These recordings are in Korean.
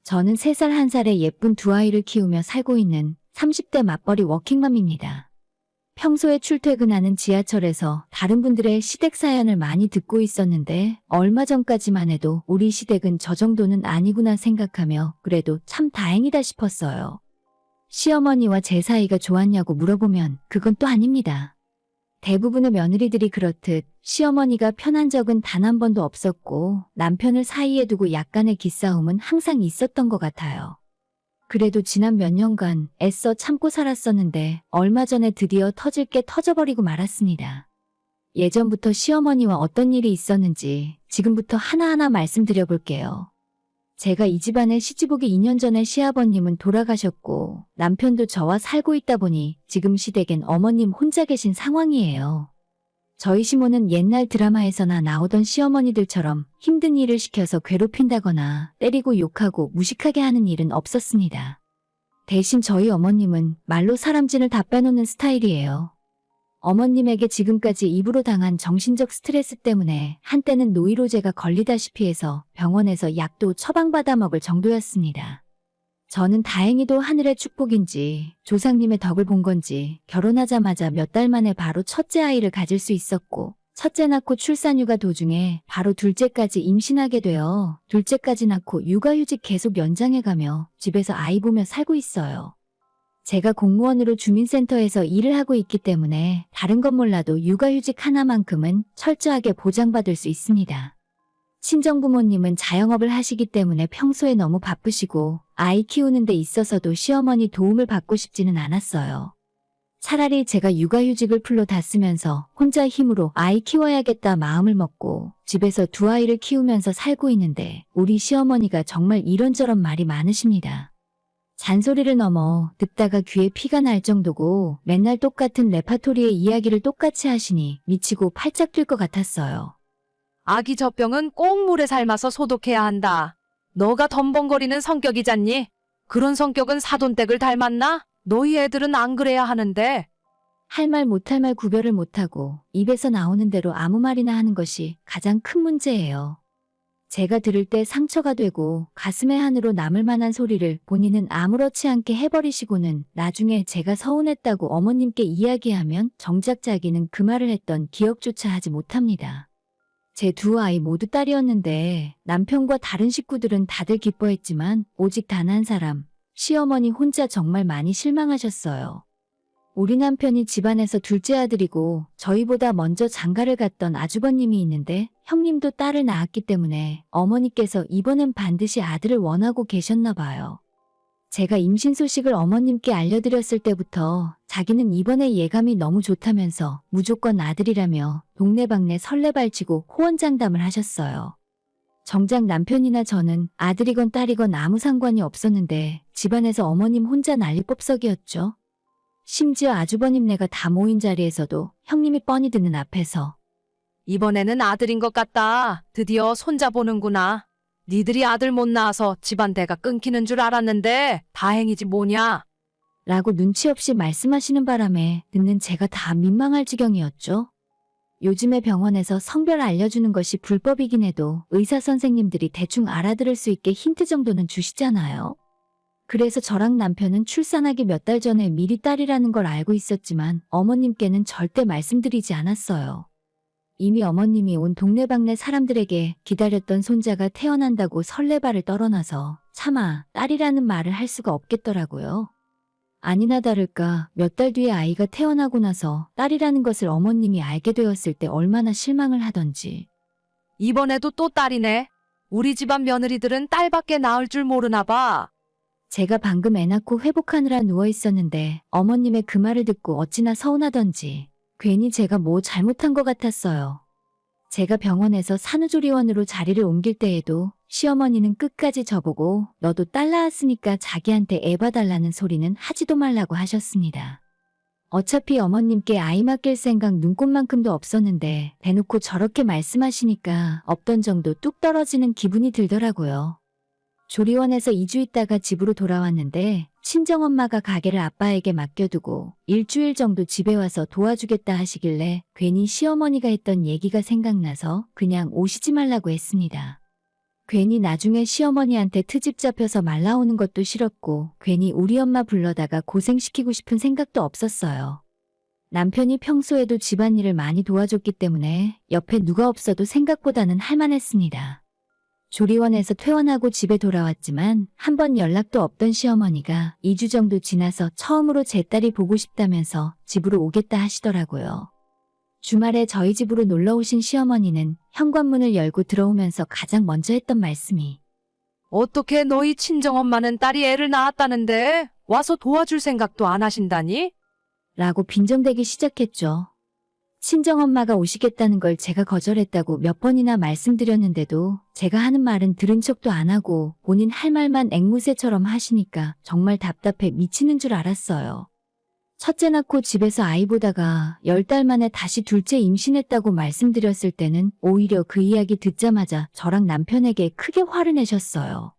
저는 3살 1살의 예쁜 두 아이를 키우며 살고 있는 30대 맞벌이 워킹맘입니다. 평소에 출퇴근하는 지하철에서 다른 분들의 시댁 사연을 많이 듣고 있었는데 얼마 전까지만 해도 우리 시댁은 저 정도는 아니구나 생각하며 그래도 참 다행이다 싶었어요. 시어머니와 제 사이가 좋았냐고 물어보면 그건 또 아닙니다. 대부분의 며느리들이 그렇듯 시어머니가 편한 적은 단 한 번도 없었고 남편을 사이에 두고 약간의 기싸움은 항상 있었던 것 같아요. 그래도 지난 몇 년간 애써 참고 살았었는데 얼마 전에 드디어 터질 게 터져버리고 말았습니다. 예전부터 시어머니와 어떤 일이 있었는지 지금부터 하나하나 말씀드려 볼게요. 제가 이 집안에 시집 오기 2년 전에 시아버님은 돌아가셨고 남편도 저와 살고 있다 보니 지금 시댁엔 어머님 혼자 계신 상황이에요. 저희 시모는 옛날 드라마에서나 나오던 시어머니들처럼 힘든 일을 시켜서 괴롭힌다거나 때리고 욕하고 무식하게 하는 일은 없었습니다. 대신 저희 어머님은 말로 사람진을 다 빼놓는 스타일이에요. 어머님에게 지금까지 입으로 당한 정신적 스트레스 때문에 한때는 노이로제가 걸리다시피 해서 병원에서 약도 처방받아 먹을 정도였습니다. 저는 다행히도 하늘의 축복인지 조상님의 덕을 본 건지 결혼하자마자 몇 달 만에 바로 첫째 아이를 가질 수 있었고 첫째 낳고 출산휴가 도중에 바로 둘째까지 임신하게 되어 둘째까지 낳고 육아휴직 계속 연장해가며 집에서 아이 보며 살고 있어요. 제가 공무원으로 주민센터에서 일을 하고 있기 때문에 다른 건 몰라도 육아휴직 하나만큼은 철저하게 보장받을 수 있습니다. 친정부모님은 자영업을 하시기 때문에 평소에 너무 바쁘시고 아이 키우는 데 있어서도 시어머니 도움을 받고 싶지는 않았어요. 차라리 제가 육아휴직을 풀로 다 쓰면서 혼자 힘으로 아이 키워야겠다 마음을 먹고 집에서 두 아이를 키우면서 살고 있는데 우리 시어머니가 정말 이런저런 말이 많으십니다. 잔소리를 넘어 듣다가 귀에 피가 날 정도고 맨날 똑같은 레파토리의 이야기를 똑같이 하시니 미치고 팔짝 뛸 것 같았어요. 아기 젖병은 꼭 물에 삶아서 소독해야 한다. 너가 덤벙거리는 성격이잖니? 그런 성격은 사돈댁을 닮았나? 너희 애들은 안 그래야 하는데. 할 말 못할 말 구별을 못하고 입에서 나오는 대로 아무 말이나 하는 것이 가장 큰 문제예요. 제가 들을 때 상처가 되고 가슴에 한으로 남을 만한 소리를 본인은 아무렇지 않게 해버리시고는 나중에 제가 서운했다고 어머님께 이야기하면 정작 자기는 그 말을 했던 기억조차 하지 못합니다. 제 두 아이 모두 딸이었는데 남편과 다른 식구들은 다들 기뻐했지만 오직 단 한 사람, 시어머니 혼자 정말 많이 실망하셨어요. 우리 남편이 집안에서 둘째 아들이고 저희보다 먼저 장가를 갔던 아주버님이 있는데 형님도 딸을 낳았기 때문에 어머니께서 이번엔 반드시 아들을 원하고 계셨나 봐요. 제가 임신 소식을 어머님께 알려드렸을 때부터 자기는 이번에 예감이 너무 좋다면서 무조건 아들이라며 동네방네 설레발치고 호언장담을 하셨어요. 정작 남편이나 저는 아들이건 딸이건 아무 상관이 없었는데 집안에서 어머님 혼자 난리법석이었죠. 심지어 아주버님네가 다 모인 자리에서도 형님이 뻔히 듣는 앞에서 이번에는 아들인 것 같다. 드디어 손자 보는구나. 니들이 아들 못 낳아서 집안 대가 끊기는 줄 알았는데 다행이지 뭐냐. 라고 눈치 없이 말씀하시는 바람에 듣는 제가 다 민망할 지경이었죠. 요즘에 병원에서 성별 알려주는 것이 불법이긴 해도 의사 선생님들이 대충 알아들을 수 있게 힌트 정도는 주시잖아요. 그래서 저랑 남편은 출산하기 몇 달 전에 미리 딸이라는 걸 알고 있었지만 어머님께는 절대 말씀드리지 않았어요. 이미 어머님이 온 동네방네 사람들에게 기다렸던 손자가 태어난다고 설레발을 떨어놔서 차마 딸이라는 말을 할 수가 없겠더라고요. 아니나 다를까 몇 달 뒤에 아이가 태어나고 나서 딸이라는 것을 어머님이 알게 되었을 때 얼마나 실망을 하던지. 이번에도 또 딸이네. 우리 집안 며느리들은 딸밖에 낳을 줄 모르나 봐. 제가 방금 애 낳고 회복하느라 누워있었는데 어머님의 그 말을 듣고 어찌나 서운하던지 괜히 제가 뭐 잘못한 것 같았어요. 제가 병원에서 산후조리원으로 자리를 옮길 때에도 시어머니는 끝까지 저보고 너도 딸 낳았으니까 자기한테 애 봐달라는 소리는 하지도 말라고 하셨습니다. 어차피 어머님께 아이 맡길 생각 눈꼽만큼도 없었는데 대놓고 저렇게 말씀하시니까 없던 정도 뚝 떨어지는 기분이 들더라고요. 조리원에서 2주 있다가 집으로 돌아왔는데 친정엄마가 가게를 아빠에게 맡겨두고 일주일 정도 집에 와서 도와주겠다 하시길래 괜히 시어머니가 했던 얘기가 생각나서 그냥 오시지 말라고 했습니다. 괜히 나중에 시어머니한테 트집 잡혀서 말 나오는 것도 싫었고 괜히 우리 엄마 불러다가 고생시키고 싶은 생각도 없었어요. 남편이 평소에도 집안일을 많이 도와줬기 때문에 옆에 누가 없어도 생각보다는 할만했습니다. 조리원에서 퇴원하고 집에 돌아왔지만 한 번 연락도 없던 시어머니가 2주 정도 지나서 처음으로 제 딸이 보고 싶다면서 집으로 오겠다 하시더라고요. 주말에 저희 집으로 놀러 오신 시어머니는 현관문을 열고 들어오면서 가장 먼저 했던 말씀이 어떻게 너희 친정엄마는 딸이 애를 낳았다는데 와서 도와줄 생각도 안 하신다니? 라고 빈정대기 시작했죠. 친정엄마가 오시겠다는 걸 제가 거절했다고 몇 번이나 말씀드렸는데도 제가 하는 말은 들은 척도 안 하고 본인 할 말만 앵무새처럼 하시니까 정말 답답해 미치는 줄 알았어요. 첫째 낳고 집에서 아이 보다가 10달 만에 다시 둘째 임신했다고 말씀드렸을 때는 오히려 그 이야기 듣자마자 저랑 남편에게 크게 화를 내셨어요.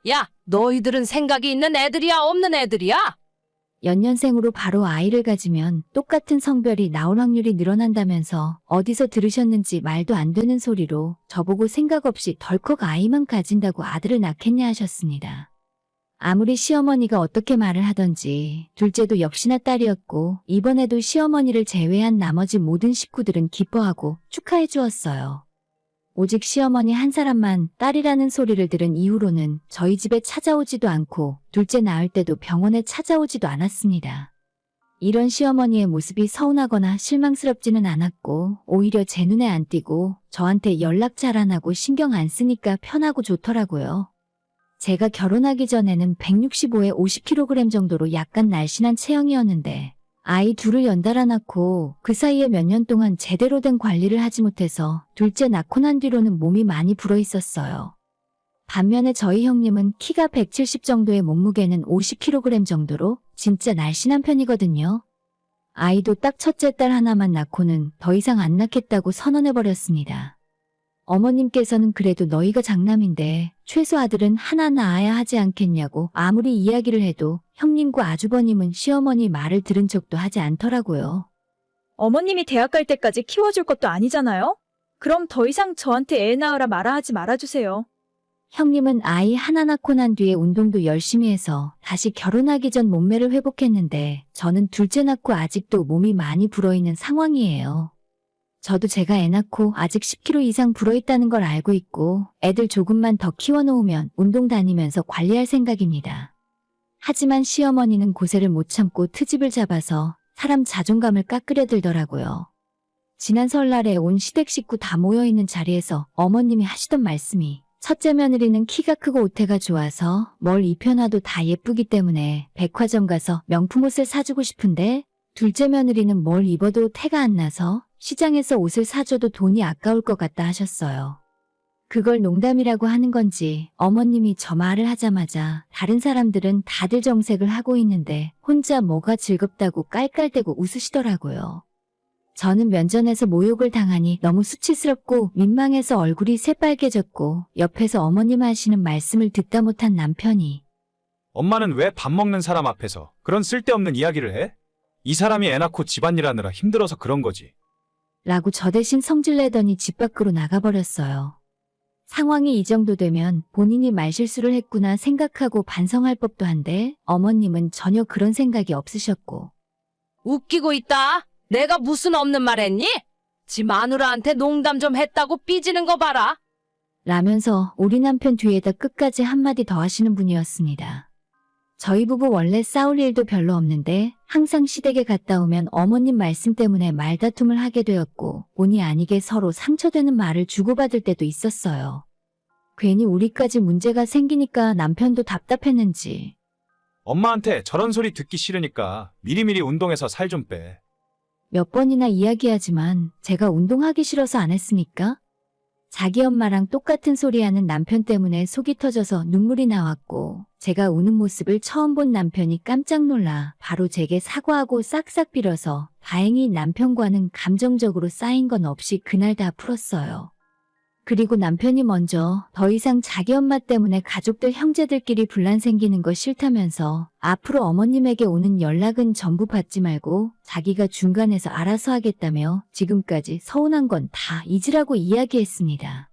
야, 너희들은 생각이 있는 애들이야, 없는 애들이야? 연년생으로 바로 아이를 가지면 똑같은 성별이 나올 확률이 늘어난다면서 어디서 들으셨는지 말도 안 되는 소리로 저보고 생각 없이 덜컥 아이만 가진다고 아들을 낳겠냐 하셨습니다. 아무리 시어머니가 어떻게 말을 하던지 둘째도 역시나 딸이었고 이번에도 시어머니를 제외한 나머지 모든 식구들은 기뻐하고 축하해 주었어요. 오직 시어머니 한 사람만 딸이라는 소리를 들은 이후로는 저희 집에 찾아오지도 않고 둘째 낳을 때도 병원에 찾아오지도 않았습니다. 이런 시어머니의 모습이 서운하거나 실망스럽지는 않았고 오히려 제 눈에 안 띄고 저한테 연락 잘 안 하고 신경 안 쓰니까 편하고 좋더라고요. 제가 결혼하기 전에는 165에 50kg 정도로 약간 날씬한 체형이었는데 아이 둘을 연달아 낳고 그 사이에 몇 년 동안 제대로 된 관리를 하지 못해서 둘째 낳고 난 뒤로는 몸이 많이 불어 있었어요. 반면에 저희 형님은 키가 170 정도의 몸무게는 50kg 정도로 진짜 날씬한 편이거든요. 아이도 딱 첫째 딸 하나만 낳고는 더 이상 안 낳겠다고 선언해버렸습니다. 어머님께서는 그래도 너희가 장남인데 최소 아들은 하나 낳아야 하지 않겠냐고 아무리 이야기를 해도 형님과 아주버님은 시어머니 말을 들은 척도 하지 않더라고요. 어머님이 대학 갈 때까지 키워줄 것도 아니잖아요? 그럼 더 이상 저한테 애 낳으라 말아 하지 말아주세요. 형님은 아이 하나 낳고 난 뒤에 운동도 열심히 해서 다시 결혼하기 전 몸매를 회복했는데 저는 둘째 낳고 아직도 몸이 많이 불어있는 상황이에요. 저도 제가 애 낳고 아직 10kg 이상 불어있다는 걸 알고 있고 애들 조금만 더 키워놓으면 운동 다니면서 관리할 생각입니다. 하지만 시어머니는 고세를 못 참고 트집을 잡아서 사람 자존감을 깎으려 들더라고요. 지난 설날에 온 시댁 식구 다 모여있는 자리에서 어머님이 하시던 말씀이 첫째 며느리는 키가 크고 옷태가 좋아서 뭘 입혀놔도 다 예쁘기 때문에 백화점 가서 명품 옷을 사주고 싶은데 둘째 며느리는 뭘 입어도 태가 안 나서 시장에서 옷을 사줘도 돈이 아까울 것 같다 하셨어요. 그걸 농담이라고 하는 건지 어머님이 저 말을 하자마자 다른 사람들은 다들 정색을 하고 있는데 혼자 뭐가 즐겁다고 깔깔대고 웃으시더라고요. 저는 면전에서 모욕을 당하니 너무 수치스럽고 민망해서 얼굴이 새빨개졌고 옆에서 어머님 하시는 말씀을 듣다 못한 남편이 엄마는 왜 밥 먹는 사람 앞에서 그런 쓸데없는 이야기를 해? 이 사람이 애 낳고 집안일 하느라 힘들어서 그런 거지. 라고 저 대신 성질내더니 집 밖으로 나가버렸어요. 상황이 이 정도 되면 본인이 말실수를 했구나 생각하고 반성할 법도 한데 어머님은 전혀 그런 생각이 없으셨고 웃기고 있다. 내가 무슨 없는 말 했니? 지 마누라한테 농담 좀 했다고 삐지는 거 봐라. 라면서 우리 남편 뒤에다 끝까지 한마디 더 하시는 분이었습니다. 저희 부부 원래 싸울 일도 별로 없는데 항상 시댁에 갔다 오면 어머님 말씀 때문에 말다툼을 하게 되었고 본의 아니게 서로 상처되는 말을 주고받을 때도 있었어요. 괜히 우리까지 문제가 생기니까 남편도 답답했는지 엄마한테 저런 소리 듣기 싫으니까 미리미리 운동해서 살 좀 빼. 몇 번이나 이야기하지만 제가 운동하기 싫어서 안 했습니까? 자기 엄마랑 똑같은 소리 하는 남편 때문에 속이 터져서 눈물이 나왔고 제가 우는 모습을 처음 본 남편이 깜짝 놀라 바로 제게 사과하고 싹싹 빌어서 다행히 남편과는 감정적으로 쌓인 건 없이 그날 다 풀었어요. 그리고 남편이 먼저 더 이상 자기 엄마 때문에 가족들 형제들끼리 분란 생기는 거 싫다면서 앞으로 어머님에게 오는 연락은 전부 받지 말고 자기가 중간에서 알아서 하겠다며 지금까지 서운한 건 다 잊으라고 이야기했습니다.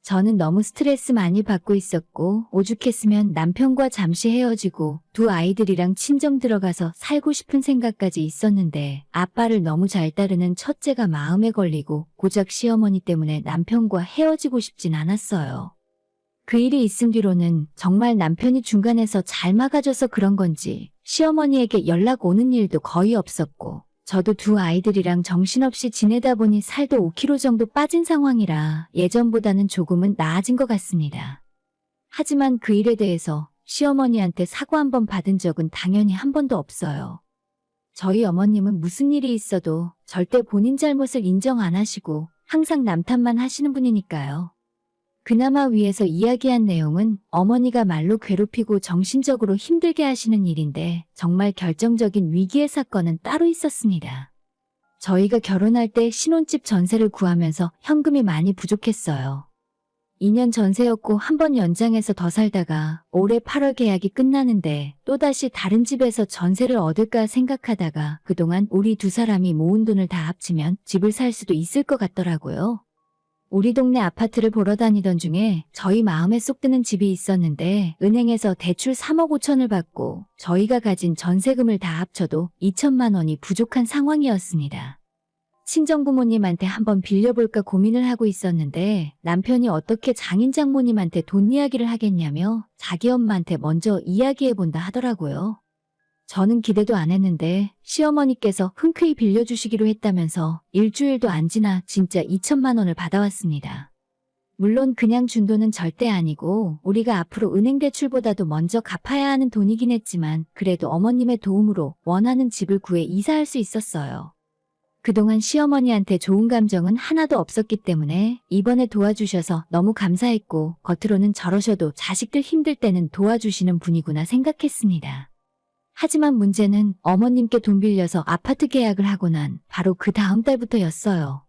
저는 너무 스트레스 많이 받고 있었고 오죽했으면 남편과 잠시 헤어지고 두 아이들이랑 친정 들어가서 살고 싶은 생각까지 있었는데 아빠를 너무 잘 따르는 첫째가 마음에 걸리고 고작 시어머니 때문에 남편과 헤어지고 싶진 않았어요. 그 일이 있은 뒤로는 정말 남편이 중간에서 잘 막아줘서 그런 건지 시어머니에게 연락 오는 일도 거의 없었고 저도 두 아이들이랑 정신없이 지내다 보니 살도 5kg 정도 빠진 상황이라 예전보다는 조금은 나아진 것 같습니다. 하지만 그 일에 대해서 시어머니한테 사과 한 번 받은 적은 당연히 한 번도 없어요. 저희 어머님은 무슨 일이 있어도 절대 본인 잘못을 인정 안 하시고 항상 남 탓만 하시는 분이니까요. 그나마 위에서 이야기한 내용은 어머니가 말로 괴롭히고 정신적으로 힘들게 하시는 일인데 정말 결정적인 위기의 사건은 따로 있었습니다. 저희가 결혼할 때 신혼집 전세를 구하면서 현금이 많이 부족했어요. 2년 전세였고 한 번 연장해서 더 살다가 올해 8월 계약이 끝나는데 또다시 다른 집에서 전세를 얻을까 생각하다가 그동안 우리 두 사람이 모은 돈을 다 합치면 집을 살 수도 있을 것 같더라고요. 우리 동네 아파트를 보러 다니던 중에 저희 마음에 쏙 드는 집이 있었는데 은행에서 대출 3억 5천을 받고 저희가 가진 전세금을 다 합쳐도 2천만 원이 부족한 상황이었습니다. 친정부모님한테 한번 빌려볼까 고민을 하고 있었는데 남편이 어떻게 장인 장모님한테 돈 이야기를 하겠냐며 자기 엄마한테 먼저 이야기해본다 하더라고요. 저는 기대도 안 했는데 시어머니께서 흔쾌히 빌려주시기로 했다면서 일주일도 안 지나 진짜 2천만 원을 받아왔습니다. 물론 그냥 준 돈은 절대 아니고 우리가 앞으로 은행 대출보다도 먼저 갚아야 하는 돈이긴 했지만 그래도 어머님의 도움으로 원하는 집을 구해 이사할 수 있었어요. 그동안 시어머니한테 좋은 감정은 하나도 없었기 때문에 이번에 도와주셔서 너무 감사했고 겉으로는 저러셔도 자식들 힘들 때는 도와주시는 분이구나 생각했습니다. 하지만 문제는 어머님께 돈 빌려서 아파트 계약을 하고 난 바로 그 다음 달부터였어요.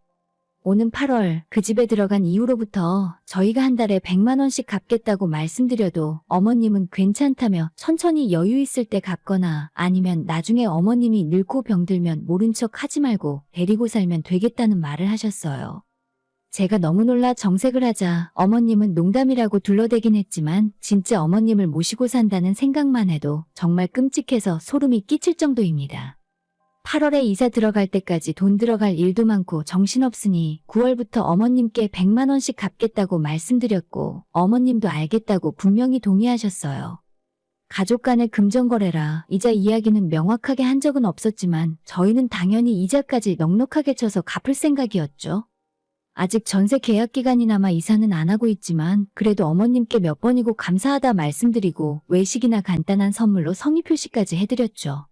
오는 8월 그 집에 들어간 이후로부터 저희가 한 달에 100만 원씩 갚겠다고 말씀드려도 어머님은 괜찮다며 천천히 여유 있을 때 갚거나 아니면 나중에 어머님이 늙고 병들면 모른 척 하지 말고 데리고 살면 되겠다는 말을 하셨어요. 제가 너무 놀라 정색을 하자 어머님은 농담이라고 둘러대긴 했지만 진짜 어머님을 모시고 산다는 생각만 해도 정말 끔찍해서 소름이 끼칠 정도입니다. 8월에 이사 들어갈 때까지 돈 들어갈 일도 많고 정신없으니 9월부터 어머님께 100만 원씩 갚겠다고 말씀드렸고 어머님도 알겠다고 분명히 동의하셨어요. 가족 간의 금전거래라 이자 이야기는 명확하게 한 적은 없었지만 저희는 당연히 이자까지 넉넉하게 쳐서 갚을 생각이었죠. 아직 전세 계약 기간이 남아 이사는 안 하고 있지만 그래도 어머님께 몇 번이고 감사하다 말씀드리고 외식이나 간단한 선물로 성의 표시까지 해드렸죠.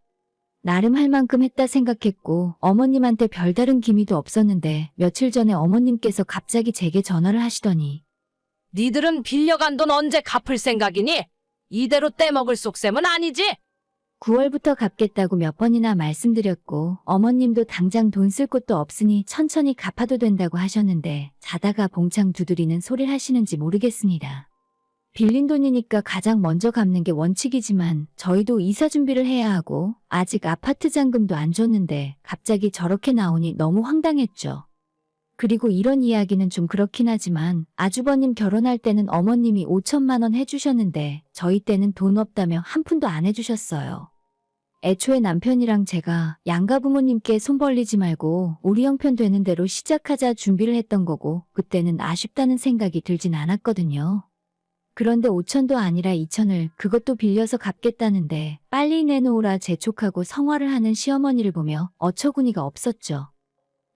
나름 할 만큼 했다 생각했고 어머님한테 별다른 기미도 없었는데 며칠 전에 어머님께서 갑자기 제게 전화를 하시더니 니들은 빌려간 돈 언제 갚을 생각이니? 이대로 떼먹을 속셈은 아니지? 9월부터 갚겠다고 몇 번이나 말씀드렸고 어머님도 당장 돈 쓸 곳도 없으니 천천히 갚아도 된다고 하셨는데 자다가 봉창 두드리는 소리를 하시는지 모르겠습니다. 빌린 돈이니까 가장 먼저 갚는 게 원칙이지만 저희도 이사 준비를 해야 하고 아직 아파트 잔금도 안 줬는데 갑자기 저렇게 나오니 너무 황당했죠. 그리고 이런 이야기는 좀 그렇긴 하지만 아주버님 결혼할 때는 어머님이 5천만 원 해주셨는데 저희 때는 돈 없다며 한 푼도 안 해주셨어요. 애초에 남편이랑 제가 양가 부모님께 손 벌리지 말고 우리 형편 되는 대로 시작하자 준비를 했던 거고 그때는 아쉽다는 생각이 들진 않았거든요. 그런데 5천도 아니라 2천을 그것도 빌려서 갚겠다는데 빨리 내놓으라 재촉하고 성화를 하는 시어머니를 보며 어처구니가 없었죠.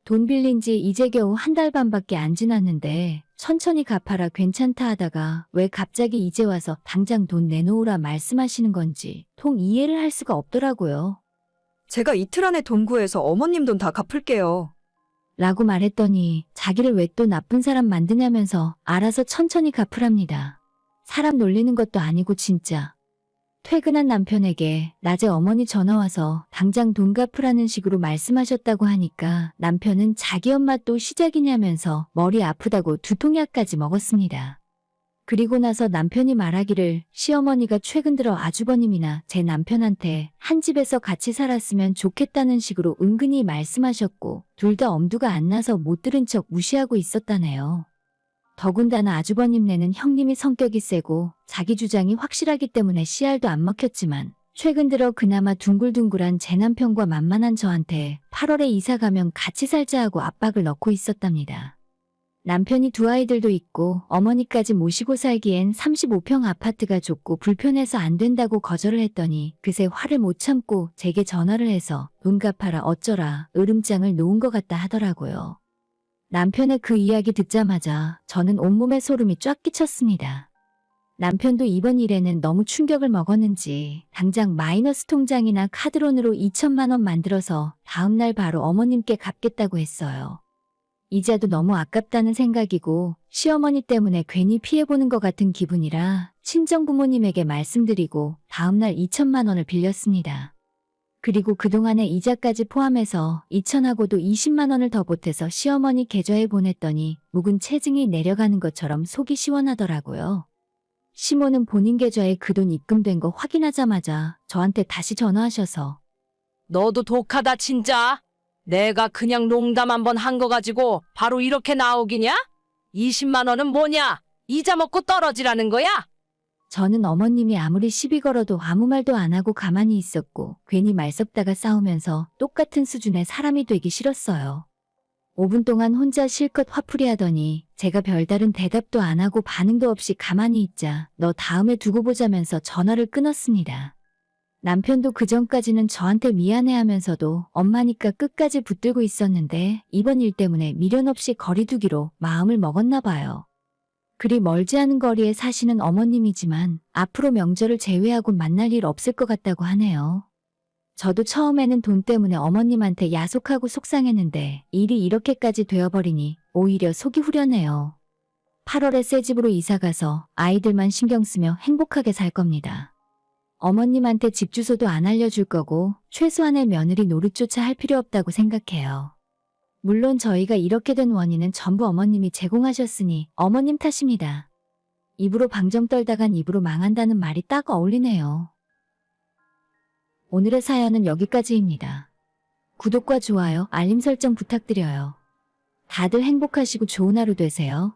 돈 빌린 지 이제 겨우 한 달 반밖에 안 지났는데 천천히 갚아라 괜찮다 하다가 왜 갑자기 이제 와서 당장 돈 내놓으라 말씀하시는 건지 통 이해를 할 수가 없더라고요. 제가 이틀 안에 돈 구해서 어머님 돈 다 갚을게요. 라고 말했더니 자기를 왜 또 나쁜 사람 만드냐면서 알아서 천천히 갚으랍니다. 사람 놀리는 것도 아니고 진짜. 퇴근한 남편에게 낮에 어머니 전화와서 당장 돈 갚으라는 식으로 말씀하셨다고 하니까 남편은 자기 엄마 또 시작이냐면서 머리 아프다고 두통약까지 먹었습니다. 그리고 나서 남편이 말하기를 시어머니가 최근 들어 아주버님이나 제 남편한테 한 집에서 같이 살았으면 좋겠다는 식으로 은근히 말씀하셨고 둘 다 엄두가 안 나서 못 들은 척 무시하고 있었다네요. 더군다나 아주버님네는 형님이 성격이 세고 자기 주장이 확실하기 때문에 씨알도 안 먹혔지만 최근 들어 그나마 둥글둥글한 제 남편과 만만한 저한테 8월에 이사 가면 같이 살자 하고 압박을 넣고 있었답니다. 남편이 두 아이들도 있고 어머니까지 모시고 살기엔 35평 아파트가 좁고 불편해서 안 된다고 거절을 했더니 그새 화를 못 참고 제게 전화를 해서 돈 갚아라 어쩌라 으름장을 놓은 것 같다 하더라고요. 남편의 그 이야기 듣자마자 저는 온몸에 소름이 쫙 끼쳤습니다. 남편도 이번 일에는 너무 충격을 먹었는지 당장 마이너스 통장이나 카드론으로 2천만 원 만들어서 다음날 바로 어머님께 갚겠다고 했어요. 이자도 너무 아깝다는 생각이고 시어머니 때문에 괜히 피해보는 것 같은 기분이라 친정부모님에게 말씀드리고 다음날 2천만 원을 빌렸습니다. 그리고 그동안의 이자까지 포함해서 2천하고도 20만 원을 더 보태서 시어머니 계좌에 보냈더니 묵은 체증이 내려가는 것처럼 속이 시원하더라고요. 시모는 본인 계좌에 그 돈 입금된 거 확인하자마자 저한테 다시 전화하셔서 너도 독하다 진짜. 내가 그냥 농담 한번 한 거 가지고 바로 이렇게 나오기냐? 20만 원은 뭐냐? 이자 먹고 떨어지라는 거야? 저는 어머님이 아무리 시비 걸어도 아무 말도 안 하고 가만히 있었고 괜히 말 섞다가 싸우면서 똑같은 수준의 사람이 되기 싫었어요. 5분 동안 혼자 실컷 화풀이 하더니 제가 별다른 대답도 안 하고 반응도 없이 가만히 있자 너 다음에 두고 보자면서 전화를 끊었습니다. 남편도 그전까지는 저한테 미안해하면서도 엄마니까 끝까지 붙들고 있었는데 이번 일 때문에 미련 없이 거리두기로 마음을 먹었나 봐요. 그리 멀지 않은 거리에 사시는 어머님이지만 앞으로 명절을 제외하고 만날 일 없을 것 같다고 하네요. 저도 처음에는 돈 때문에 어머님한테 야속하고 속상했는데 일이 이렇게까지 되어버리니 오히려 속이 후련해요. 8월에 새 집으로 이사가서 아이들만 신경 쓰며 행복하게 살 겁니다. 어머님한테 집 주소도 안 알려줄 거고 최소한의 며느리 노릇조차 할 필요 없다고 생각해요. 물론 저희가 이렇게 된 원인은 전부 어머님이 제공하셨으니 어머님 탓입니다. 입으로 방정 떨다간 입으로 망한다는 말이 딱 어울리네요. 오늘의 사연은 여기까지입니다. 구독과 좋아요, 알림 설정 부탁드려요. 다들 행복하시고 좋은 하루 되세요.